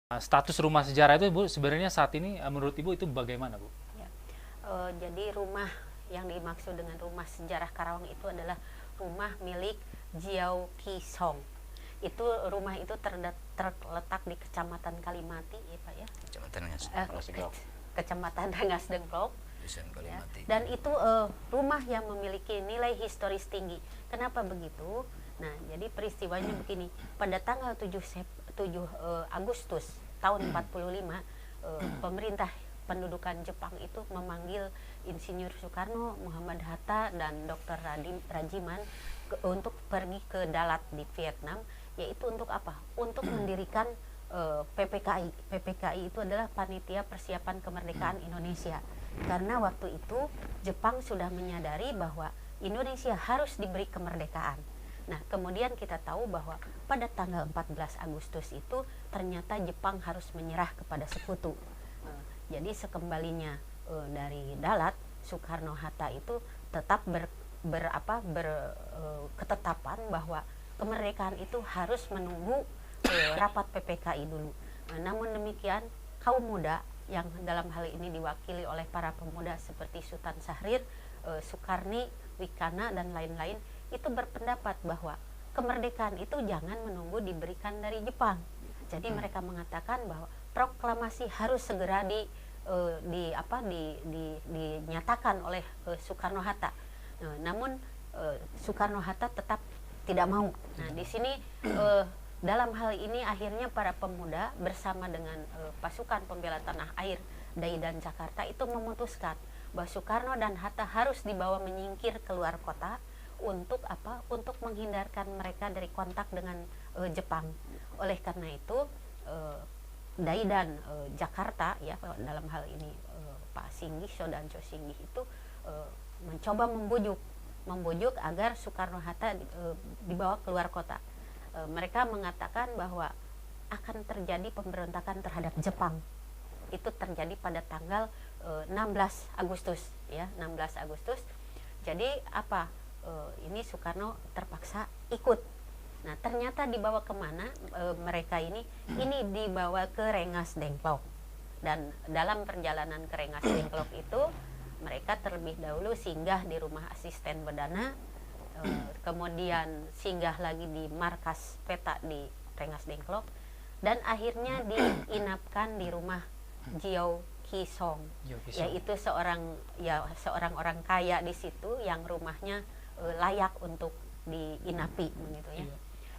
Status rumah sejarah itu Bu sebenarnya saat ini menurut Ibu itu bagaimana Bu? Ya. Jadi rumah yang dimaksud dengan rumah sejarah Karawang itu adalah rumah milik Jiao Ki Song. Itu rumah itu terletak di Kecamatan Kalimati, ya Pak ya. Kecamatan Kecamatan Rengas Dengklok. Ya. Kalimati. Dan itu rumah yang memiliki nilai historis tinggi. Kenapa begitu? Nah, jadi peristiwanya begini. Pada tanggal 7 Agustus tahun 45, pemerintah pendudukan Jepang itu memanggil Insinyur Soekarno, Muhammad Hatta, dan Dr. Rajiman untuk pergi ke Dalat di Vietnam, yaitu untuk apa? Untuk mendirikan PPKI. PPKI itu adalah Panitia Persiapan Kemerdekaan Indonesia. Karena waktu itu Jepang sudah menyadari bahwa Indonesia harus diberi kemerdekaan. Nah, kemudian kita tahu bahwa pada tanggal 14 Agustus itu ternyata Jepang harus menyerah kepada sekutu. Jadi sekembalinya dari Dalat, Soekarno-Hatta itu tetap berketetapan bahwa kemerdekaan itu harus menunggu rapat PPKI dulu. Namun demikian, kaum muda yang dalam hal ini diwakili oleh para pemuda seperti Sultan Syahrir, Sukarni, Wikana, dan lain-lain, itu berpendapat bahwa kemerdekaan itu jangan menunggu diberikan dari Jepang. Jadi mereka mengatakan bahwa proklamasi harus segera dinyatakan oleh Soekarno-Hatta. Namun Soekarno-Hatta tetap tidak mau. Nah, di sini dalam hal ini akhirnya para pemuda bersama dengan pasukan pembela tanah air Dai dan Jakarta itu memutuskan bahwa Soekarno dan Hatta harus dibawa menyingkir keluar kota untuk apa? Untuk menghindarkan mereka dari kontak dengan Jepang. Oleh karena itu Dai dan Jakarta ya dalam hal ini Pak Singgih, Sodanco Singgih itu mencoba membujuk agar Soekarno-Hatta dibawa keluar kota. Mereka mengatakan bahwa akan terjadi pemberontakan terhadap Jepang. Itu terjadi pada tanggal 16 Agustus ya, 16 Agustus. Jadi apa? Ini Soekarno terpaksa ikut. Nah, ternyata dibawa kemana mereka ini? Ini dibawa ke Rengas Dengklok. Dan dalam perjalanan ke Rengas Dengklok itu mereka terlebih dahulu singgah di rumah asisten Bedana, kemudian singgah lagi di markas peta di Rengas Dengklok, dan akhirnya diinapkan di rumah Jiao Ki Song, yaitu seorang orang kaya di situ yang rumahnya layak untuk diinapi begitu ya.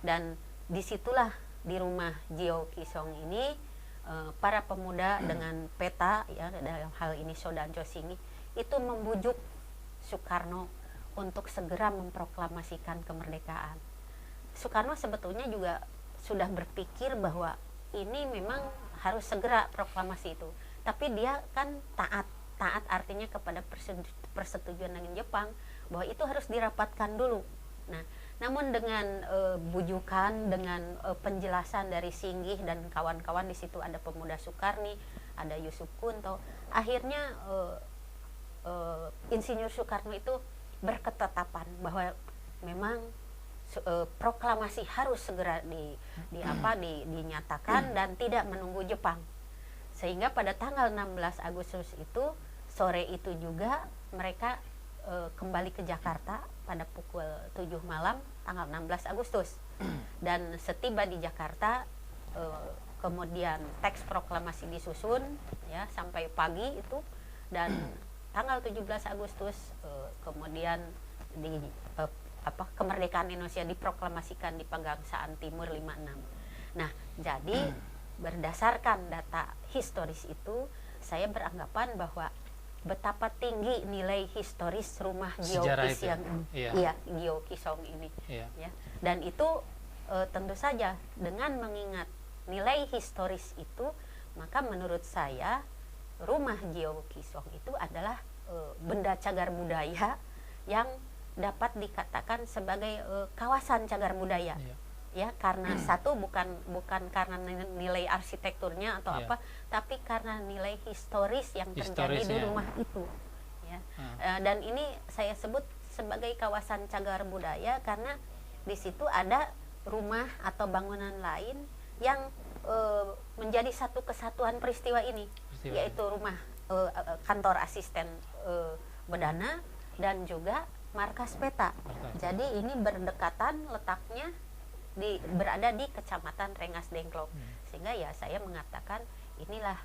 Dan disitulah di rumah Jiao Ki Song ini para pemuda dengan peta ya dalam hal ini Sodanco Singgih itu membujuk Soekarno untuk segera memproklamasikan kemerdekaan. Soekarno sebetulnya juga sudah berpikir bahwa ini memang harus segera proklamasi itu, tapi dia kan taat artinya kepada persetujuan dengan Jepang bahwa itu harus dirapatkan dulu. Nah, namun dengan bujukan, dengan penjelasan dari Singgih dan kawan-kawan, di situ ada pemuda Sukarni, ada Yusuf Kunto, akhirnya Insinyur Soekarno itu berketetapan bahwa memang proklamasi harus segera dinyatakan dan tidak menunggu Jepang. Sehingga pada tanggal 16 Agustus itu sore itu juga mereka kembali ke Jakarta pada pukul 7 malam tanggal 16 Agustus. Dan setiba di Jakarta kemudian teks proklamasi disusun ya sampai pagi itu, dan tanggal 17 Agustus kemudian kemerdekaan Indonesia diproklamasikan di Pegangsaan Timur 56. Nah, jadi berdasarkan data historis itu saya beranggapan bahwa betapa tinggi nilai historis rumah Jiao Ki Song ini ya. Dan itu tentu saja dengan mengingat nilai historis itu, maka menurut saya rumah Jiao Ki Song itu adalah benda cagar budaya yang dapat dikatakan sebagai kawasan cagar budaya ya, karena satu bukan karena nilai arsitekturnya atau apa, tapi karena nilai historis yang terjadi di rumah itu ya. Dan ini saya sebut sebagai kawasan cagar budaya karena di situ ada rumah atau bangunan lain yang menjadi satu kesatuan peristiwa ini, yaitu rumah kantor asisten Bedana dan juga markas peta. Jadi ini berdekatan letaknya berada di Kecamatan Rengas Dengklok. Sehingga ya saya mengatakan inilah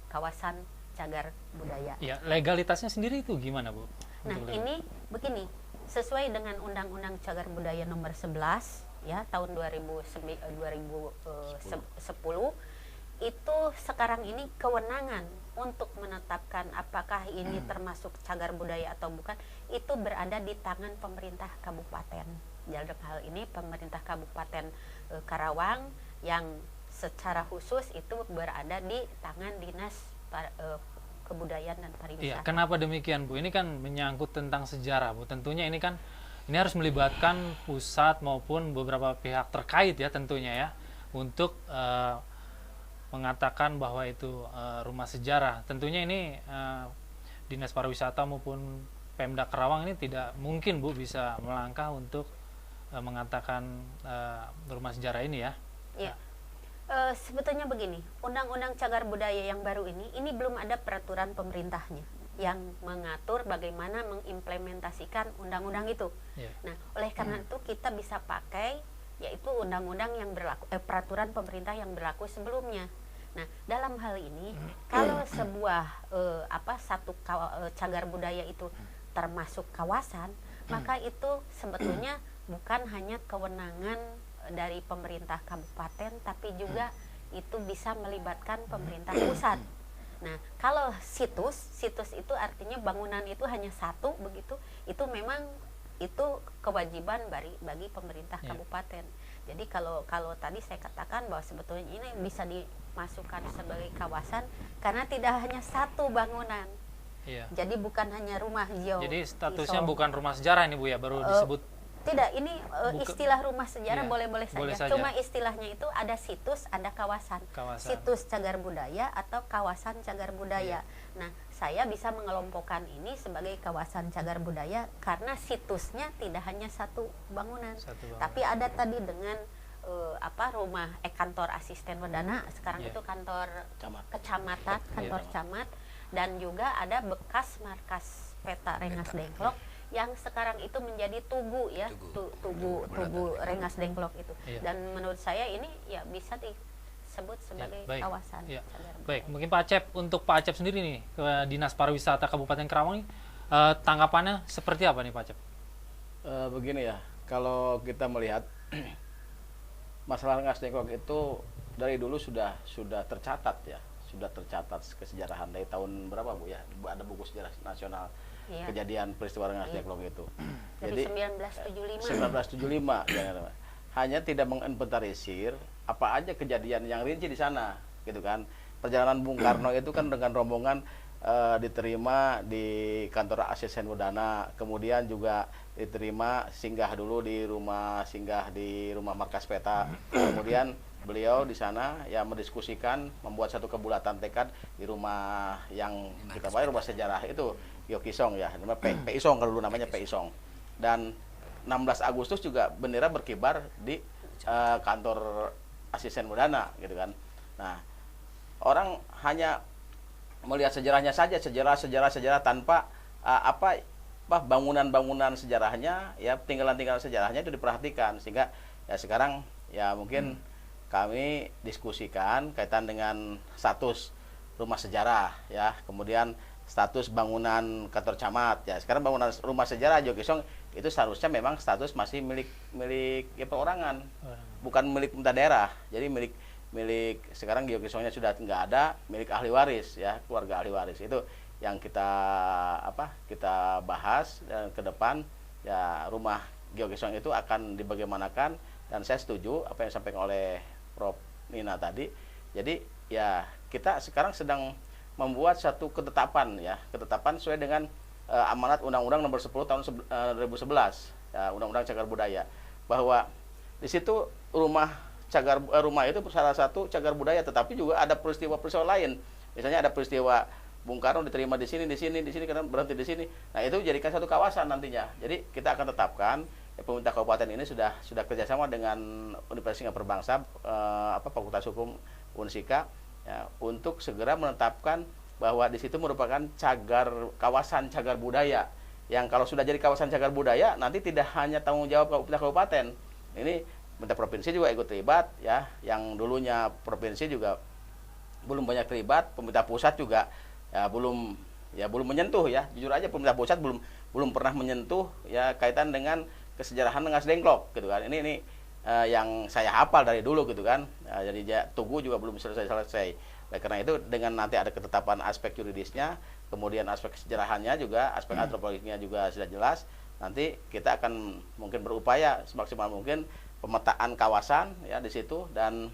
kawasan cagar budaya. Ya, legalitasnya sendiri itu gimana, Bu? Nah, ini begini, sesuai dengan Undang-Undang Cagar Budaya Nomor 11 ya tahun 2010, itu sekarang ini kewenangan untuk menetapkan apakah ini termasuk cagar budaya atau bukan itu berada di tangan pemerintah kabupaten. Dalam hal ini pemerintah Kabupaten Karawang yang secara khusus itu berada di tangan Dinas Kebudayaan dan Pariwisata. Iya, kenapa demikian, Bu? Ini kan menyangkut tentang sejarah, Bu. Tentunya ini harus melibatkan pusat maupun beberapa pihak terkait ya tentunya ya untuk mengatakan bahwa itu rumah sejarah. Tentunya ini Dinas Pariwisata maupun Pemda Karawang ini tidak mungkin, Bu, bisa melangkah untuk mengatakan rumah sejarah ini ya. Iya. Sebetulnya begini, Undang-Undang Cagar Budaya yang baru ini belum ada peraturan pemerintahnya yang mengatur bagaimana mengimplementasikan undang-undang itu. Yeah. Nah, oleh karena itu kita bisa pakai yaitu undang-undang yang berlaku, peraturan pemerintah yang berlaku sebelumnya. Nah, dalam hal ini kalau sebuah satu cagar budaya itu termasuk kawasan, maka itu sebetulnya bukan hanya kewenangan dari pemerintah kabupaten, tapi juga itu bisa melibatkan pemerintah pusat. Nah, kalau situs itu artinya bangunan itu hanya satu begitu, itu memang itu kewajiban bagi pemerintah kabupaten. Jadi kalau tadi saya katakan bahwa sebetulnya ini bisa dimasukkan sebagai kawasan karena tidak hanya satu bangunan. Iya. Jadi bukan hanya rumah Jadi statusnya bukan rumah sejarah ini, Bu, ya, baru disebut. Tidak, ini istilah rumah sejarah Iya, boleh-boleh saja. Cuma istilahnya itu ada situs, ada kawasan. Situs cagar budaya atau kawasan cagar budaya. Nah, saya bisa mengelompokkan ini sebagai kawasan cagar budaya karena situsnya tidak hanya satu bangunan. Tapi ada tadi dengan rumah kantor asisten Bedana, sekarang itu kantor kecamatan, kantor camat, dan juga ada bekas markas peta Rengas Dengklok yang sekarang itu menjadi tugu ya, tugu Rengas Dengklok itu. Dan menurut saya ini ya bisa disebut sebagai kawasan. Baik, mungkin Pak Acep, untuk Pak Acep sendiri nih ke Dinas Pariwisata Kabupaten Karawang, tanggapannya seperti apa nih Pak Acep? Begini ya, kalau kita melihat masalah Rengas Dengklok itu dari dulu sudah tercatat ya, sudah tercatat kesejarahan dari tahun berapa, Bu ya? Ada buku sejarah nasional. Kejadian peristiwa Rengas Dengklok itu. Jadi 1975. Ya, hanya tidak menginventarisir apa aja kejadian yang rinci di sana, gitu kan. Perjalanan Bung Karno itu kan dengan rombongan diterima di kantor asisten Bedana, kemudian juga diterima singgah di rumah markas peta, kemudian beliau di sana ya mendiskusikan, membuat satu kebulatan tekad di rumah yang kita bayar rumah sejarah itu Yokisong ya, namanya Peisong kalau dulu namanya Peisong. Dan 16 Agustus juga bendera berkibar di kantor asisten Bedana gitu kan. Nah, orang hanya melihat sejarahnya saja, sejarah tanpa bangunan-bangunan sejarahnya ya, tinggalan-tinggalan sejarahnya itu diperhatikan, sehingga ya sekarang ya mungkin kami diskusikan kaitan dengan status rumah sejarah ya, kemudian status bangunan kantor camat ya. Sekarang bangunan rumah sejarah Jokisong itu seharusnya memang status masih milik ya, perorangan, bukan milik pemerintah daerah. Jadi milik sekarang Jokisongnya sudah nggak ada, milik ahli waris ya, keluarga ahli waris. Itu yang kita bahas, dan ke depan ya rumah Jokisong itu akan dibagaimanakan, dan saya setuju apa yang disampaikan oleh Prof. Nina tadi. Jadi ya kita sekarang sedang membuat satu ketetapan sesuai dengan amanat Undang-Undang Nomor 10 tahun 2011 ya, Undang-Undang Cagar Budaya, bahwa di situ rumah itu salah satu cagar budaya, tetapi juga ada peristiwa-peristiwa lain. Misalnya ada peristiwa Bung Karno diterima di sini karena berhenti di sini. Nah, itu jadikan satu kawasan nantinya. Jadi kita akan tetapkan pemerintah kabupaten ini sudah kerjasama dengan Universitas Singapura Bangsa, Fakultas Hukum Unsika ya, untuk segera menetapkan bahwa di situ merupakan kawasan cagar budaya, yang kalau sudah jadi kawasan cagar budaya nanti tidak hanya tanggung jawab pemerintah kabupaten, ini pemerintah provinsi juga ikut terlibat ya, yang dulunya provinsi juga belum banyak terlibat, pemerintah pusat juga ya belum menyentuh ya, jujur aja pemerintah pusat belum pernah menyentuh ya kaitan dengan kesejarahan Rengas Dengklok gitu kan. Ini yang saya hafal dari dulu gitu kan. Jadi Tugu juga belum selesai. Oleh karena itu dengan nanti ada ketetapan aspek yuridisnya, kemudian aspek kesejarahannya juga, aspek antropologinya juga sudah jelas. Nanti kita akan mungkin berupaya semaksimal mungkin pemetaan kawasan ya di situ, dan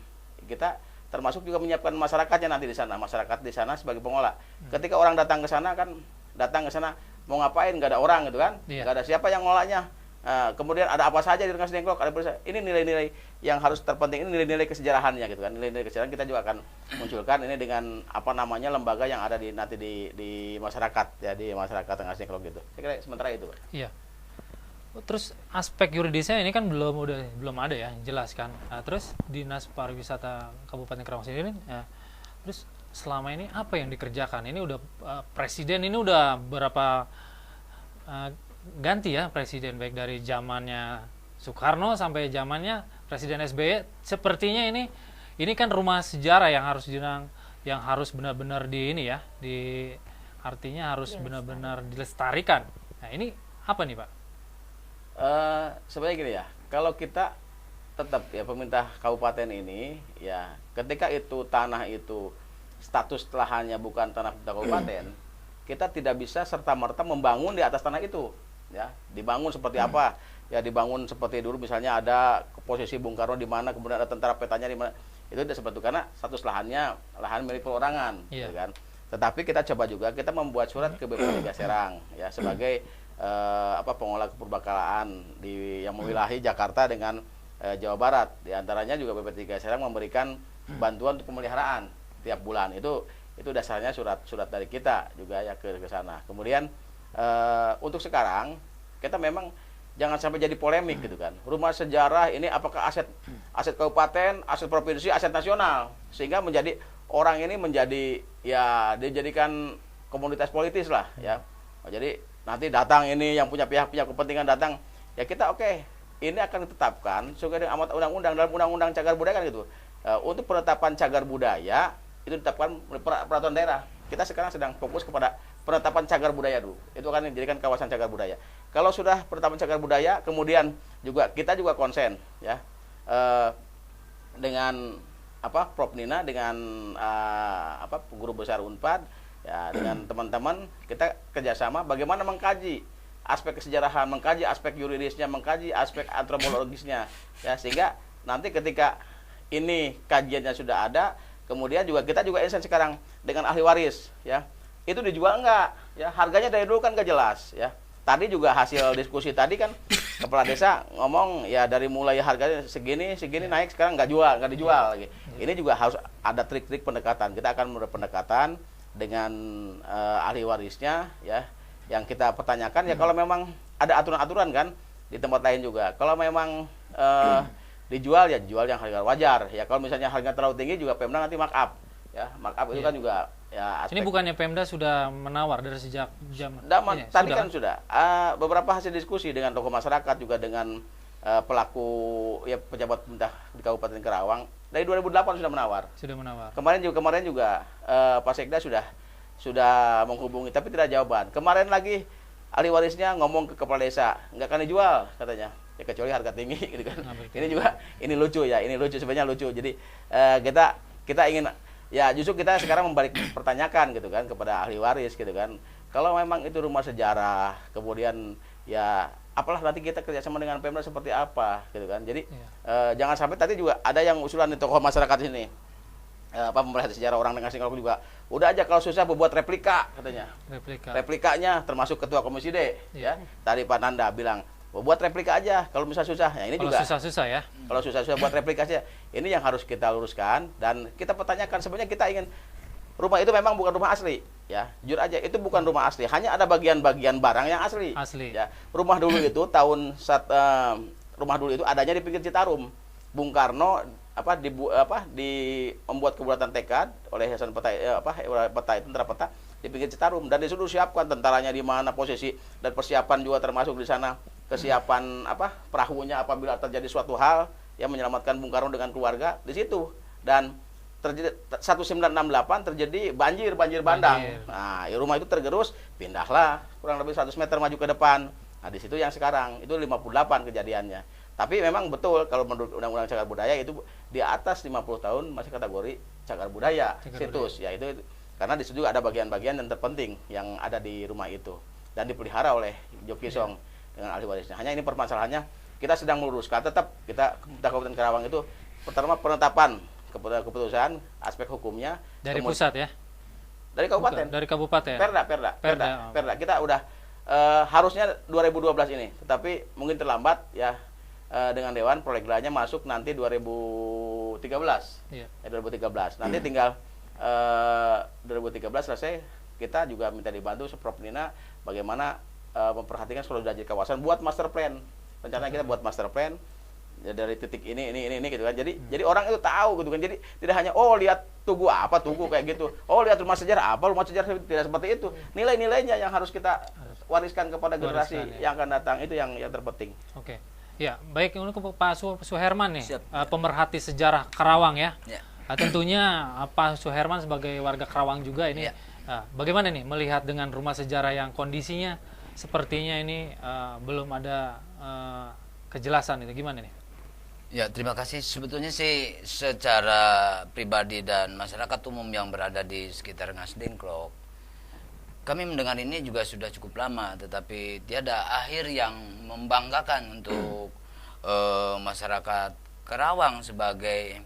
kita termasuk juga menyiapkan masyarakatnya nanti di sana. Masyarakat di sana sebagai pengolah. Ketika orang datang ke sana mau ngapain, nggak ada orang gitu kan, nggak ada siapa yang ngolahnya. Kemudian ada apa saja di Rengas Dengklok, ini nilai-nilai yang harus terpenting, ini nilai-nilai kesejarahannya gitu kan. Nilai-nilai kesejarahan kita juga akan munculkan ini dengan lembaga yang ada nanti di masyarakat ya, di masyarakat Rengas Dengklok gitu. Saya kira sementara itu, Pak. Iya. Terus aspek yuridisnya ini kan belum ada ya, jelas kan. Terus Dinas Pariwisata Kabupaten Karawang sendiri terus selama ini apa yang dikerjakan? Ini udah presiden ini udah berapa ganti ya presiden, baik dari zamannya Soekarno sampai zamannya Presiden SBY. Sepertinya ini kan rumah sejarah yang harus benar-benar artinya harus benar-benar dilestarikan. Nah, ini apa nih, Pak? Sebenarnya gini ya, kalau kita tetap ya pemerintah kabupaten ini ya, ketika itu tanah itu status lahannya bukan tanah pemerintah kabupaten, kita tidak bisa serta-merta membangun di atas tanah itu. Ya, dibangun seperti apa? Ya dibangun seperti dulu misalnya ada posisi Bung Karno di mana, kemudian ada tentara petanya di mana. Itu tidak seperti itu, karena status lahan milik perorangan, gitu kan. Tetapi kita coba juga kita membuat surat ke BP3 Serang ya sebagai pengolah kepurbakalaan yang mewilahi Jakarta dengan Jawa Barat. Di antaranya juga BP3 Serang memberikan bantuan untuk pemeliharaan tiap bulan. Itu dasarnya surat dari kita juga ya ke sana. Kemudian untuk sekarang kita memang jangan sampai jadi polemik gitu kan. Rumah sejarah ini apakah aset kabupaten, aset provinsi, aset nasional, sehingga menjadi orang ini ya dijadikan komunitas politis lah ya. Jadi nanti datang ini yang punya pihak kepentingan datang ya, kita ini akan ditetapkan sesuai dengan amat undang-undang, dalam undang-undang cagar budaya kan gitu. Untuk penetapan cagar budaya itu ditetapkan oleh peraturan daerah. Kita sekarang sedang fokus kepada penetapan cagar budaya dulu. Itu akan dijadikan kawasan cagar budaya. Kalau sudah penetapan cagar budaya, kemudian kita juga konsen ya dengan Prof Nina, dengan guru besar Unpad ya, dengan teman-teman kita kerjasama bagaimana mengkaji aspek kesejarahan, mengkaji aspek yuridisnya, mengkaji aspek antropologisnya ya, sehingga nanti ketika ini kajiannya sudah ada, kemudian kita juga insen sekarang dengan ahli waris ya. Itu dijual enggak ya, harganya dari dulu kan enggak jelas ya. Tadi juga hasil diskusi tadi kan kepala desa ngomong ya dari mulai harganya segini naik, sekarang enggak dijual lagi. Ini juga harus ada trik-trik pendekatan. Kita akan pendekatan dengan ahli warisnya ya, yang kita pertanyakan ya, kalau memang ada aturan-aturan kan di tempat lain juga. Kalau memang dijual ya jual yang harga wajar ya. Kalau misalnya harga terlalu tinggi juga Pemda nanti markup ya. Markup itu kan juga ya, ini bukannya Pemda sudah menawar dari sejak tadi kan sudah beberapa hasil diskusi dengan tokoh masyarakat juga dengan pelaku ya pejabat pemerintah di Kabupaten Karawang dari 2008 sudah menawar. Kemarin juga Pak Sekda sudah menghubungi tapi tidak jawaban. Kemarin lagi ahli warisnya ngomong ke kepala desa, nggak akan dijual katanya. Ya kecuali harga tinggi gitu kan. Ini lucu ya, sebenarnya lucu. Jadi kita ingin ya, justru kita sekarang membalik pertanyakan gitu kan kepada ahli waris gitu kan. Kalau memang itu rumah sejarah, kemudian ya apalah nanti kita kerjasama dengan Pemda seperti apa gitu kan. Jadi jangan sampai tadi juga ada yang usulan di tokoh masyarakat ini pemerhati sejarah orang Rengas Dengklok juga, udah aja kalau susah buat replika katanya. Replikanya termasuk ketua komisi D ya. Tadi Pak Nanda bilang buat replika aja kalau misalnya susah. Ya, ini kalau juga susah-susah ya. Kalau susah-susah buat replika aja. Ini yang harus kita luruskan dan kita pertanyakan. Sebenarnya kita ingin rumah itu memang bukan rumah asli ya. Jujur aja itu bukan rumah asli. Hanya ada bagian-bagian barang yang asli. Ya. Rumah dulu itu rumah dulu itu adanya di pinggir Citarum. Bung Karno membuat kebuatan tekad oleh Yayasan Peta Peta Tentara Peta di pinggir Citarum, dan disuruh siapkan tentaranya di mana posisi, dan persiapan juga termasuk di sana, kesiapan perahunya apabila terjadi suatu hal yang menyelamatkan Bung Karno dengan keluarga di situ. Dan terjadi 1968 terjadi banjir bandang. Nah, rumah itu tergerus, pindahlah kurang lebih 100 meter maju ke depan. Nah, di situ yang sekarang itu 58 kejadiannya. Tapi memang betul kalau menurut Undang-Undang Cagar Budaya itu di atas 50 tahun masih kategori cagar budaya situs. Ya itu karena di situ juga ada bagian-bagian yang terpenting yang ada di rumah itu dan dipelihara oleh Joki Song dengan ahli warisnya. Hanya ini permasalahannya kita sedang meluruskan, tetap kita Kabupaten Karawang itu pertama penetapan keputusan aspek hukumnya dari pusat ya, dari kabupaten. Dari kabupaten. Perda. Kita udah harusnya 2012 ini, tetapi mungkin terlambat ya, dengan Dewan Proleglanya masuk nanti 2013. Iya. 2013. Nanti tinggal 2013 selesai, kita juga minta dibantu Prof Nina bagaimana memperhatikan seluruh jadi kawasan buat master plan. Rencananya kita buat master plan ya, dari titik ini gitu kan. Jadi orang itu tahu gitu kan. Jadi tidak hanya lihat tugu kayak gitu. Lihat rumah sejarah tidak seperti itu. Nilai-nilainya yang harus kita wariskan kepada generasi yang akan datang, itu yang terpenting. Oke. Ya, baik untuk Pak Suherman nih, pemerhati sejarah Karawang ya. Tentunya Pak Suherman sebagai warga Karawang juga ini bagaimana nih melihat dengan rumah sejarah yang kondisinya sepertinya ini belum ada kejelasan, itu gimana nih? Ya, terima kasih. Sebetulnya sih secara pribadi dan masyarakat umum yang berada di sekitar Rengas Dengklok, kami mendengar ini juga sudah cukup lama, tetapi tiada akhir yang membanggakan untuk masyarakat Karawang sebagai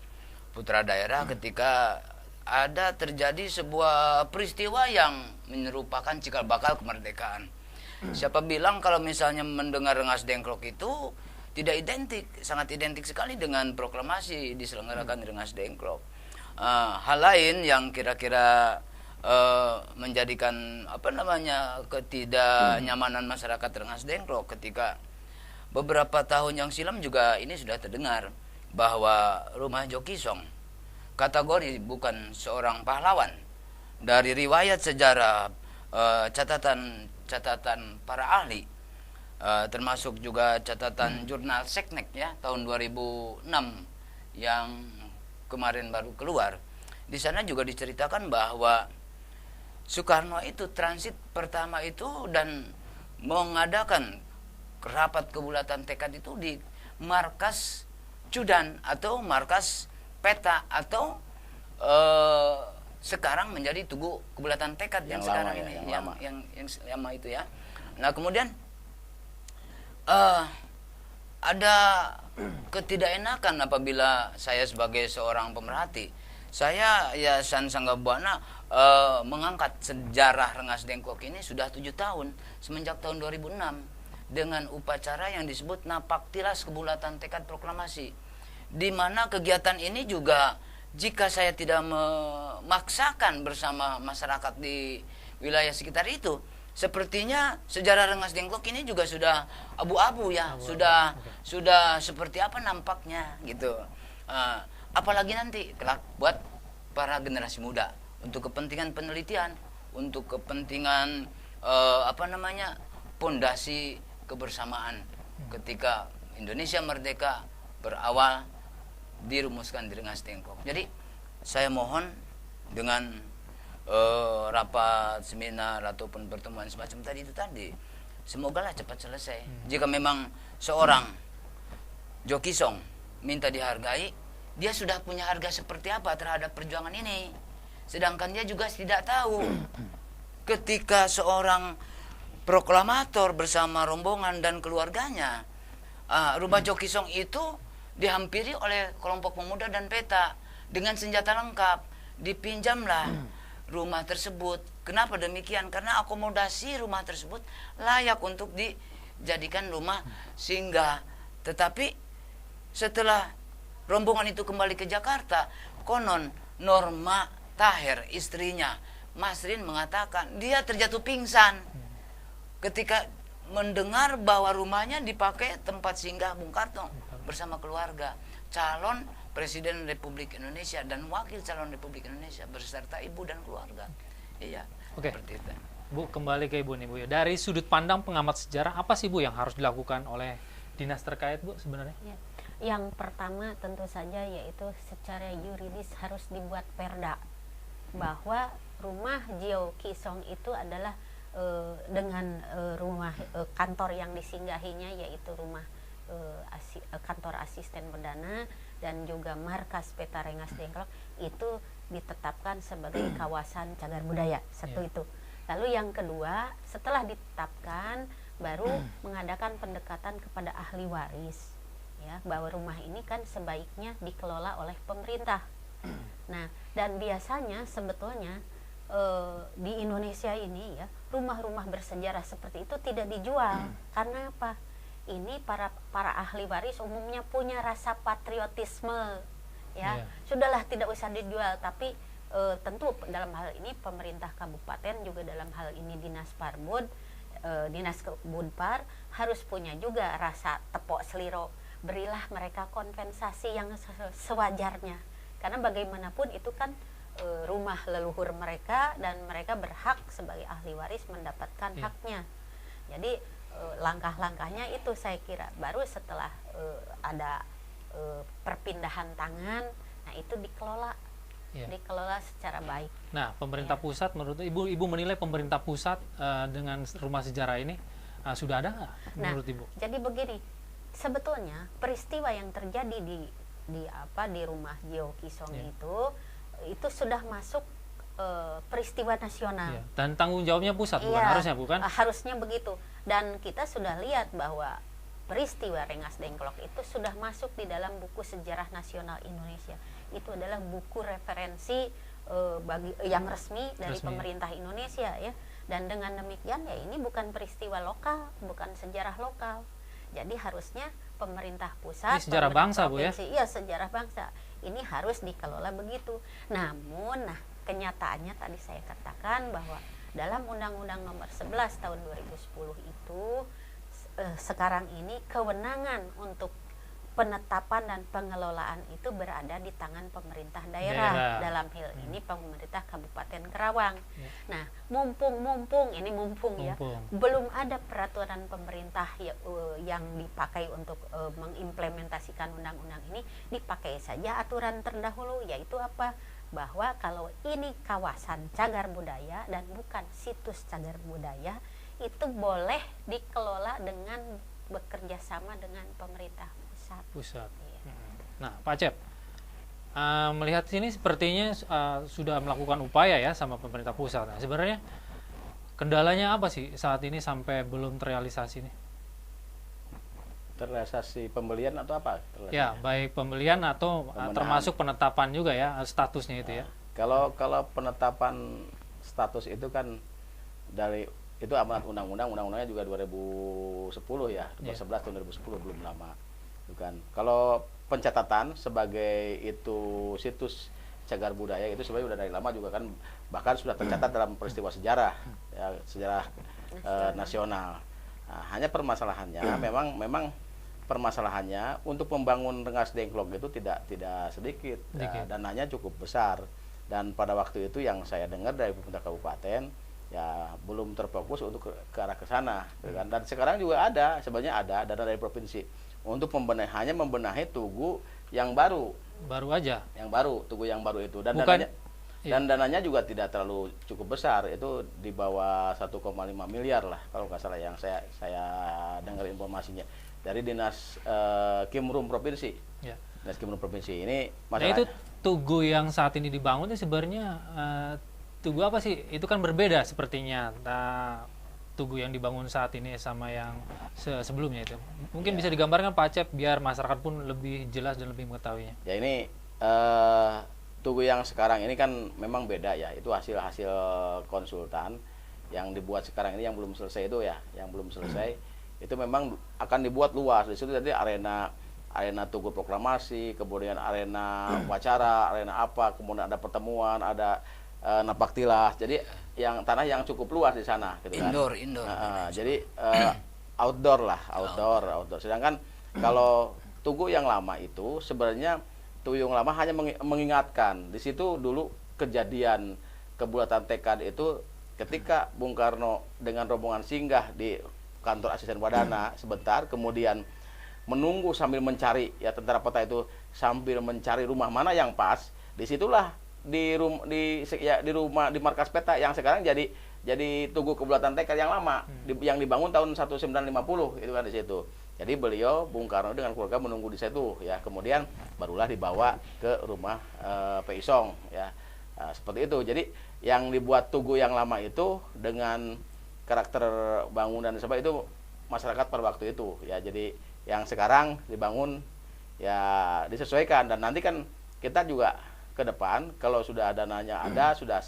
putra daerah ketika ada terjadi sebuah peristiwa yang menyerupakan cikal bakal kemerdekaan. Siapa bilang kalau misalnya mendengar Rengas Dengklok itu tidak identik, sangat identik sekali dengan proklamasi diselenggarakan di Rengas Dengklok. Hal lain yang kira-kira menjadikan ketidaknyamanan masyarakat Rengas Dengklok ketika beberapa tahun yang silam juga ini sudah terdengar bahwa rumah Joki Song kategori bukan seorang pahlawan. Dari riwayat sejarah, catatan para ahli, termasuk juga catatan jurnal Seknek ya tahun 2006 yang kemarin baru keluar. Di sana juga diceritakan bahwa Soekarno itu transit pertama itu dan mengadakan rapat kebulatan tekad itu di markas Cudan atau markas Peta atau sekarang menjadi Tugu Kebulatan Tekad yang sekarang ini yang lama itu ya. Nah, kemudian ada ketidakenakan apabila saya sebagai seorang pemerhati, saya Yayasan Sangga Buana mengangkat sejarah Rengas Dengklok ini sudah 7 tahun semenjak tahun 2006 dengan upacara yang disebut Napak Tilas Kebulatan Tekad Proklamasi, di mana kegiatan ini juga jika saya tidak memaksakan bersama masyarakat di wilayah sekitar itu, sepertinya sejarah Rengas Dengklok ini juga sudah abu-abu ya, sudah seperti apa nampaknya gitu. Apalagi nanti kelak buat para generasi muda untuk kepentingan penelitian, untuk kepentingan pondasi kebersamaan ketika Indonesia merdeka berawal dirumuskan di Rengas Dengklok. Jadi saya mohon dengan rapat seminar ataupun pertemuan semacam tadi itu tadi, semogalah cepat selesai. Jika memang seorang Joki Song minta dihargai, dia sudah punya harga seperti apa terhadap perjuangan ini, sedangkan dia juga tidak tahu ketika seorang proklamator bersama rombongan dan keluarganya, rumah Joki Song itu dihampiri oleh kelompok pemuda dan peta dengan senjata lengkap. Dipinjamlah rumah tersebut. Kenapa demikian? Karena akomodasi rumah tersebut layak untuk dijadikan rumah singgah. Tetapi setelah rombongan itu kembali ke Jakarta, konon Norma Taher, istrinya Masrin, mengatakan dia terjatuh pingsan ketika mendengar bahwa rumahnya dipakai tempat singgah Bung Karno bersama keluarga. Calon Presiden Republik Indonesia dan Wakil Calon Republik Indonesia beserta ibu dan keluarga. Iya. Oke. Seperti itu. Bu, kembali ke Ibu nih Bu ya. Dari sudut pandang pengamat sejarah, apa sih Bu yang harus dilakukan oleh dinas terkait Bu sebenarnya? Ya. Yang pertama tentu saja yaitu secara yuridis harus dibuat perda bahwa rumah Gio Kisong itu adalah dengan rumah kantor yang disinggahinya, yaitu rumah kantor asisten perdana dan juga markas Peta Rengas Dengklok itu ditetapkan sebagai kawasan cagar budaya. Satu itu. Lalu yang kedua, setelah ditetapkan baru mengadakan pendekatan kepada ahli waris, ya, bahwa rumah ini kan sebaiknya dikelola oleh pemerintah. Nah, dan biasanya sebetulnya di Indonesia ini ya, rumah-rumah bersejarah seperti itu tidak dijual. Karena apa? Ini para ahli waris umumnya punya rasa patriotisme, ya. Sudahlah, tidak usah dijual. Tapi tentu dalam hal ini pemerintah kabupaten, juga dalam hal ini dinas Parbud, dinas Kebunpar harus punya juga rasa tepok seliro. Berilah mereka kompensasi yang sewajarnya, karena bagaimanapun itu kan rumah leluhur mereka dan mereka berhak sebagai ahli waris mendapatkan haknya. Jadi langkah-langkahnya itu saya kira baru setelah ada perpindahan tangan, nah itu dikelola secara baik. Nah, pemerintah pusat, menurut Ibu menilai pemerintah pusat dengan rumah sejarah ini sudah ada nggak menurut Ibu? Jadi begini, sebetulnya peristiwa yang terjadi di rumah Gio Kisong itu sudah masuk peristiwa nasional. Dan tanggung jawabnya pusat, bukan harusnya, bukan? Harusnya begitu. Dan kita sudah lihat bahwa peristiwa Rengas Dengklok itu sudah masuk di dalam buku sejarah nasional Indonesia. Itu adalah buku referensi yang resmi dari pemerintah Indonesia, ya. Dan dengan demikian ya ini bukan peristiwa lokal, bukan sejarah lokal. Jadi harusnya pemerintah pusat, ini sejarah bangsa, Bu, ya? Iya, sejarah bangsa. Ini harus dikelola begitu. Namun, kenyataannya tadi saya katakan bahwa dalam Undang-Undang Nomor 11 Tahun 2010 itu sekarang ini kewenangan untuk penetapan dan pengelolaan itu berada di tangan pemerintah daerah. Dalam hal ini pemerintah Kabupaten Karawang. Nah, mumpung ya, belum ada peraturan pemerintah yang dipakai untuk mengimplementasikan undang-undang ini, dipakai saja aturan terdahulu, yaitu apa? Bahwa kalau ini kawasan cagar budaya dan bukan situs cagar budaya, itu boleh dikelola dengan bekerja sama dengan pemerintah pusat. Nah, Pak Cep, melihat sini sepertinya sudah melakukan upaya ya sama pemerintah pusat. Nah, sebenarnya kendalanya apa sih saat ini sampai belum terrealisasi nih? Terrealisasi pembelian atau apa? Ya, baik pembelian atau termasuk penetapan juga ya statusnya itu ya. Kalau penetapan status itu kan dari itu amanat undang-undangnya juga 2010 ya, 2011 tahun 2010, belum lama. Bukan. Kalau pencatatan sebagai itu situs cagar budaya itu sebenarnya sudah dari lama juga kan, bahkan sudah tercatat dalam peristiwa sejarah ya, sejarah nasional. Nah, hanya permasalahannya memang permasalahannya untuk membangun Rengas Dengklok itu tidak sedikit. Ya, dananya cukup besar, dan pada waktu itu yang saya dengar dari pemerintah kabupaten ya belum terfokus untuk ke arah ke sana, kan. Dan sekarang juga sebenarnya ada dana dari provinsi untuk membenahi tugu yang baru aja, tugu yang baru itu, dan dananya juga tidak terlalu cukup besar, itu di bawah 1,5 miliar lah kalau nggak salah yang saya dengar informasinya dari dinas Kimrum provinsi. Dinas Kimrum provinsi ini masalah. Nah, itu tugu yang saat ini dibangun itu sebenarnya tugu apa sih? Itu kan berbeda sepertinya. Tugu yang dibangun saat ini sama yang sebelumnya itu. Mungkin bisa digambarkan Pak Cep biar masyarakat pun lebih jelas dan lebih mengetahuinya. Ya, ini tugu yang sekarang ini kan memang beda ya. Itu hasil konsultan yang dibuat sekarang ini yang belum selesai itu ya, itu memang akan dibuat luas. Di situ jadi arena tugu proklamasi, kemudian arena upacara, arena apa, kemudian ada pertemuan, ada napak tilas. Jadi yang tanah yang cukup luas di sana gitu kan. Indoor. Jadi outdoor. Sedangkan kalau tugu yang lama itu sebenarnya Tugu yang lama hanya mengingatkan. Di situ dulu kejadian kebulatan tekad itu ketika Bung Karno dengan rombongan singgah di kantor asisten Wadana sebentar, kemudian menunggu sambil mencari, ya tentara peta itu sambil mencari rumah mana yang pas. Disitulah di rumah di markas peta yang sekarang jadi Tugu Kebulatan Tekad yang lama, yang dibangun tahun 1950 itu kan di situ. Jadi beliau Bung Karno dengan keluarga menunggu di situ, ya kemudian barulah dibawa ke rumah Peisong, ya. Seperti itu. Jadi yang dibuat Tugu yang lama itu dengan karakter bangunan dan sebagainya itu masyarakat pada waktu itu, ya. Jadi yang sekarang dibangun ya disesuaikan, dan nanti kan kita juga ke depan kalau sudah dananya ada, sudah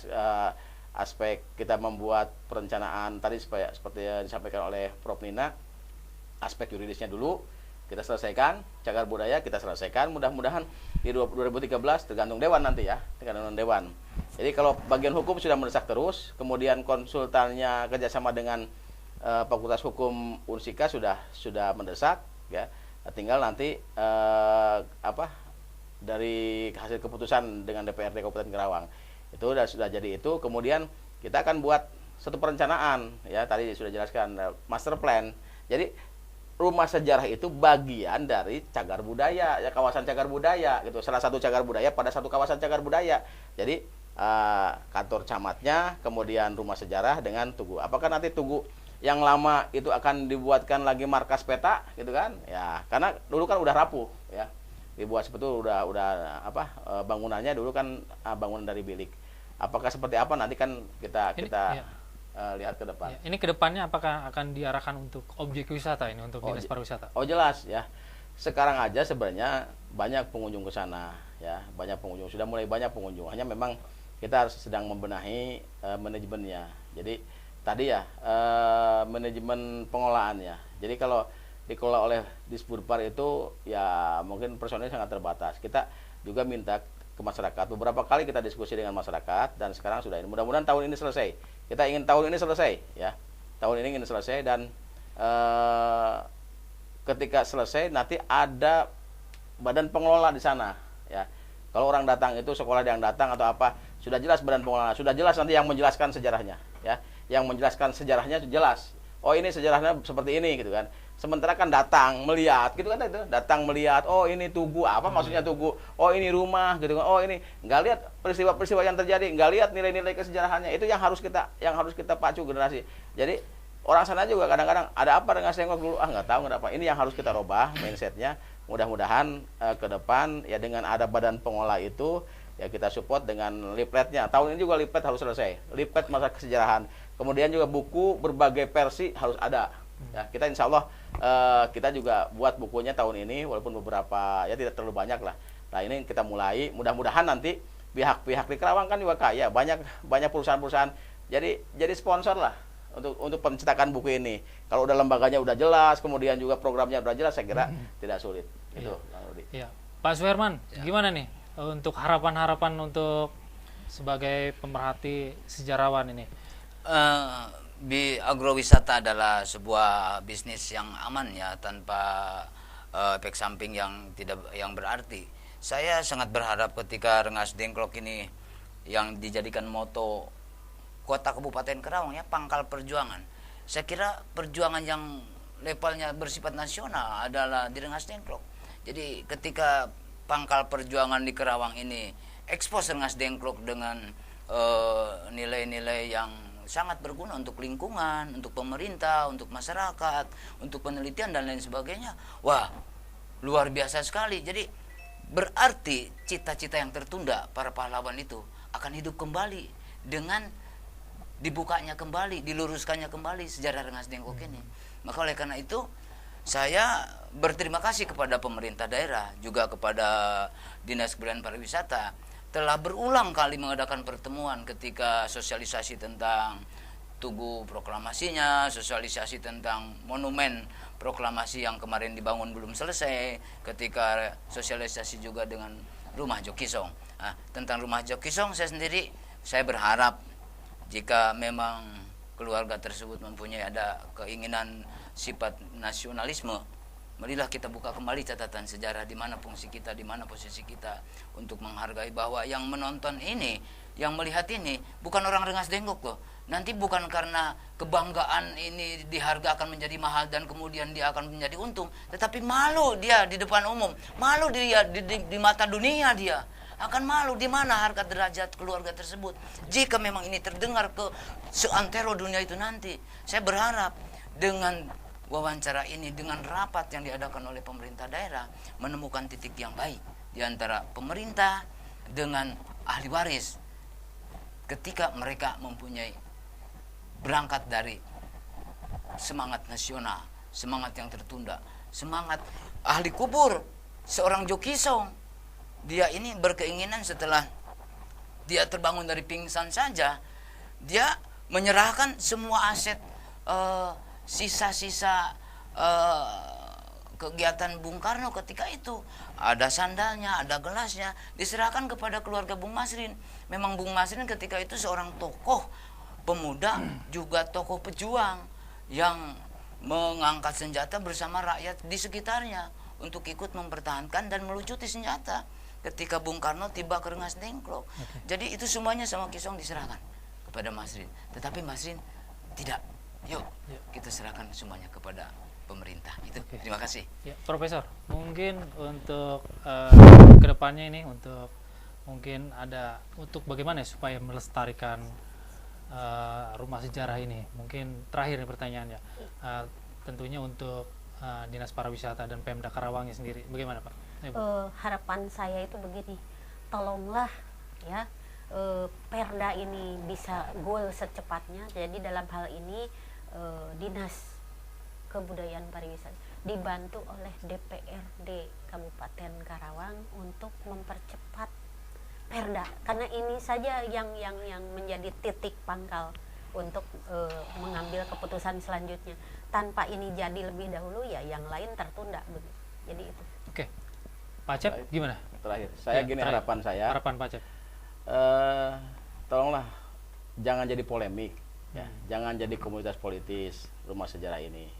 aspek kita membuat perencanaan tadi seperti yang disampaikan oleh Prof Nina, aspek yuridisnya dulu kita selesaikan, cagar budaya kita selesaikan, mudah-mudahan di 2013 tergantung dewan nanti, ya, tergantung dewan. Jadi kalau bagian hukum sudah mendesak terus, kemudian konsultannya kerjasama dengan Fakultas Hukum Unsika sudah mendesak, ya, tinggal nanti dari hasil keputusan dengan DPRD Kabupaten Karawang itu sudah jadi itu, kemudian kita akan buat satu perencanaan, ya tadi sudah jelaskan master plan. Jadi rumah sejarah itu bagian dari cagar budaya, ya kawasan cagar budaya gitu, salah satu cagar budaya pada satu kawasan cagar budaya. Jadi kantor camatnya, kemudian rumah sejarah dengan Tugu. Apakah nanti Tugu yang lama itu akan dibuatkan lagi markas peta gitu kan? Ya, karena dulu kan udah rapuh, ya. Dibuat seperti itu udah bangunannya dulu kan bangunan dari bilik. Apakah seperti apa nanti kan kita Ya. Lihat ke depan. Ya, ini kedepannya apakah akan diarahkan untuk objek wisata ini, untuk dinas pariwisata? Oh jelas, ya. Sekarang aja sebenarnya banyak pengunjung ke sana, ya, banyak pengunjung, sudah mulai banyak pengunjung. Hanya memang kita harus sedang membenahi manajemennya. Jadi tadi ya manajemen pengolahannya. Jadi kalau dikelola oleh Dispurpar itu ya mungkin personilnya sangat terbatas. Kita juga minta ke masyarakat. Beberapa kali kita diskusi dengan masyarakat dan sekarang sudah ini. Mudah-mudahan tahun ini selesai. Kita ingin tahun ini selesai, ya. Tahun ini ingin selesai, dan ketika selesai nanti ada badan pengelola di sana, ya. Kalau orang datang itu sekolah yang datang atau apa, sudah jelas badan pengelola, sudah jelas nanti yang menjelaskan sejarahnya, ya. Yang menjelaskan sejarahnya jelas. Oh ini sejarahnya seperti ini gitu kan. Sementara kan datang melihat gitu kan, itu datang melihat, oh ini Tugu, apa maksudnya Tugu, oh ini rumah gitu kan, oh ini nggak lihat peristiwa-peristiwa yang terjadi, nggak lihat nilai-nilai kesejarahannya. Itu yang harus kita pacu generasi. Jadi orang sana juga kadang-kadang ada apa dengan Stengklok dulu, nggak tahu nggak apa. Ini yang harus kita robah mindsetnya. Mudah-mudahan ke depan ya dengan ada badan pengolah itu ya kita support dengan leafletnya. Tahun ini juga leaflet harus selesai, leaflet masa kesejarahan. Kemudian juga buku berbagai versi harus ada. Ya, kita insya Allah kita juga buat bukunya tahun ini, walaupun beberapa ya tidak terlalu banyak lah. Nah ini kita mulai, mudah-mudahan nanti pihak-pihak di Karawang kan juga kaya, banyak perusahaan-perusahaan jadi sponsor lah untuk pencetakan buku ini. Kalau udah lembaganya udah jelas, kemudian juga programnya udah jelas, saya kira tidak sulit. Itu. Ya. Pak Suherman, gimana nih untuk harapan-harapan untuk sebagai pemerhati sejarawan ini? Agrowisata adalah sebuah bisnis yang aman, ya, tanpa efek samping yang berarti. Saya sangat berharap ketika Rengas Dengklok ini yang dijadikan moto Kota Kabupaten Karawang, ya, pangkal perjuangan. Saya kira perjuangan yang levelnya bersifat nasional adalah di Rengas Dengklok. Jadi ketika pangkal perjuangan di Karawang ini ekspos Rengas Dengklok dengan nilai-nilai yang sangat berguna untuk lingkungan, untuk pemerintah, untuk masyarakat, untuk penelitian dan lain sebagainya. Wah, luar biasa sekali. Jadi berarti cita-cita yang tertunda para pahlawan itu akan hidup kembali dengan dibukanya kembali, diluruskannya kembali sejarah Rengas Dengklok ini. Maka oleh karena itu saya berterima kasih kepada pemerintah daerah, juga kepada Dinas Kebudayaan Pariwisata telah berulang kali mengadakan pertemuan ketika sosialisasi tentang Tugu proklamasinya, sosialisasi tentang monumen proklamasi yang kemarin dibangun belum selesai, ketika sosialisasi juga dengan rumah Jokisong. Nah, tentang rumah Jokisong saya berharap jika memang keluarga tersebut mempunyai ada keinginan sifat nasionalisme, marilah kita buka kembali catatan sejarah di mana fungsi kita, di mana posisi kita, untuk menghargai bahwa yang menonton ini, yang melihat ini bukan orang Rengas Dengklok loh. Nanti bukan karena kebanggaan ini di harga akan menjadi mahal dan kemudian dia akan menjadi untung, tetapi malu dia di depan umum, malu dia di mata dunia, dia akan malu di mana harga derajat keluarga tersebut. Jika memang ini terdengar ke seantero dunia itu nanti, saya berharap dengan wawancara ini, dengan rapat yang diadakan oleh pemerintah daerah, menemukan titik yang baik di antara pemerintah dengan ahli waris ketika mereka mempunyai berangkat dari semangat nasional, semangat yang tertunda, semangat ahli kubur, seorang Jokisong. Dia ini berkeinginan setelah dia terbangun dari pingsan saja, dia menyerahkan semua aset, sisa-sisa kegiatan Bung Karno ketika itu. Ada sandalnya, ada gelasnya, diserahkan kepada keluarga Bung Masrin. Memang Bung Masrin ketika itu seorang tokoh pemuda, juga tokoh pejuang yang mengangkat senjata bersama rakyat di sekitarnya untuk ikut mempertahankan dan melucuti senjata ketika Bung Karno tiba ke Rengas Dengklok. Jadi itu semuanya sama Kisong diserahkan kepada Masrin. Tetapi Masrin tidak. Yuk, kita serahkan semuanya kepada pemerintah. Itu. Terima kasih. Ya, Profesor, mungkin untuk kedepannya ini, untuk mungkin ada untuk bagaimana supaya melestarikan rumah sejarah ini. Mungkin terakhir nih pertanyaannya, tentunya untuk Dinas Pariwisata dan Pemda Karawangnya sendiri, bagaimana Pak? Harapan saya itu begini, tolonglah ya Perda ini bisa goal secepatnya. Jadi dalam hal ini Dinas Kebudayaan Pariwisata dibantu oleh DPRD Kabupaten Karawang untuk mempercepat Perda, karena ini saja yang menjadi titik pangkal untuk mengambil keputusan selanjutnya. Tanpa ini jadi lebih dahulu, ya yang lain tertunda begitu. Jadi itu. Oke, Pak Cep, gimana? Terakhir, saya gini, harapan saya. Harapan Pak Cep. Tolonglah jangan jadi polemik, ya, jangan jadi komunitas politis rumah sejarah ini.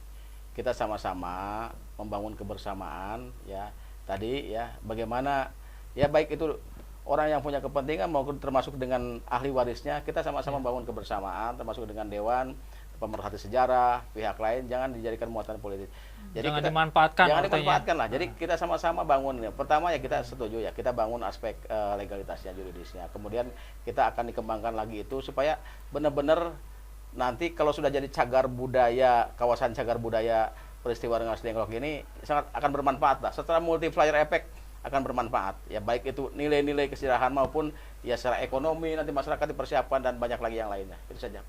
Kita sama-sama membangun kebersamaan, ya. Tadi ya, bagaimana ya, baik itu orang yang punya kepentingan maupun termasuk dengan ahli warisnya, kita sama-sama bangun kebersamaan, termasuk dengan dewan, pemerhati sejarah, pihak lain, jangan dijadikan muatan politik. Jadi jangan kita, dimanfaatkan. Jangan dimanfaatkan lah. Jadi kita sama-sama bangun. Pertama ya kita setuju ya, kita bangun aspek legalitasnya, juridisnya. Kemudian kita akan dikembangkan lagi itu supaya benar-benar nanti kalau sudah jadi cagar budaya, kawasan cagar budaya peristiwa Rengas Dengklok ini sangat akan bermanfaat lah. Setelah multiplier effect akan bermanfaat ya, baik itu nilai-nilai kesejarahan maupun ya secara ekonomi, nanti masyarakat dipersiapkan dan banyak lagi yang lainnya. Itu saja.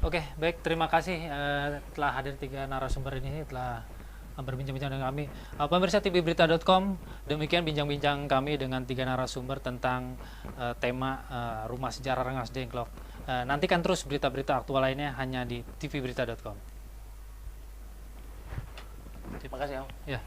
Oke, baik, terima kasih telah hadir 3 narasumber ini, telah berbincang-bincang dengan kami. Pemirsa tvberita.com, demikian bincang-bincang kami dengan 3 narasumber tentang tema Rumah Sejarah Rengas Dengklok. Nantikan terus berita-berita aktual lainnya hanya di tvberita.com. Terima kasih. Ya.